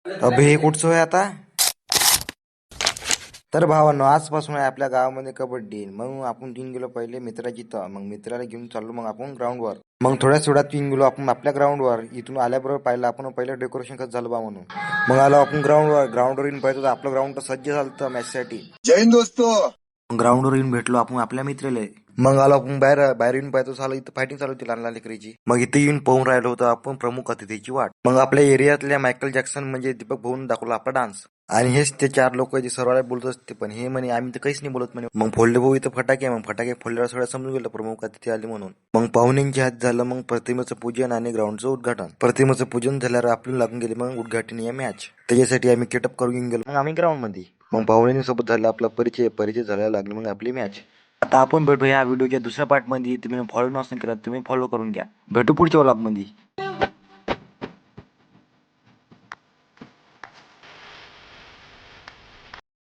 अबे हे कुठचं आहे आता? तर भावांनो, आजपासून आहे आपल्या गावामध्ये कबड्डी. मग आपण 3 गेलो पहिले मित्राची इथं. मग मित्राला घेऊन चाललो मग आपण ग्राउंडवर. मग थोड्याच वेळात 3 गेलो आपण आपल्या ग्राउंडवर. इथून आल्याबरोबर पाहिलं आपण पहिलं डेकोरेशन कसं झालं बा म्हणून. मग आलो आपण ग्राउंडवर येऊन पाहिजे आपलं ग्राउंड तर सज्ज झालं मॅचसाठी. जय हिंद दोस्तों. ग्राउंडवर येऊन भेटलो आपण आपल्या मित्राला. मग आलो आपण बाहेर बाहेर येऊन पाहतो झालं इथं फायटिंग चालू होती लहान लहान लेकरीची. मग इथे येऊन पाहून राहिलो होतो आपण प्रमुख अतिथीची वाट. मग आपल्या एरियातल्या मायकल जॅक्सन म्हणजे दीपक भाऊन दाखवला आपला डान्स. आणि हेच ते 4 लोक जे सर्वाला बोलत असते पण हे म्हणे आम्ही तर काहीच नाही बोलत म्हणे. मग फोडले भाऊ इथं फटाके मग फटाके फोडल्यावर सगळं समजून गेलं प्रमुख अतिथी आले म्हणून. मग पाहुण्यांच्या हात झालं मग प्रतिमेचं पूजन आणि ग्राउंडचं उद्घाटन. प्रतिमेचं पूजन झाल्यावर आपल्याला लागून गेले मग उद्घाटन या मॅच. त्याच्यासाठी आम्ही केटअप करून गेलो मग आम्ही ग्राउंड मध्ये. मग पाहुण्यांसोबत झाला आपला परिचय झाला लागला मग आपली मॅच. आता आपण भेटू या व्हिडिओच्या दुसऱ्या पार्ट मध्ये. तुम्ही फॉलो नसेल केला तुम्ही फॉलो करून घ्या. भेटू पुढच्या व्लॉग मध्ये.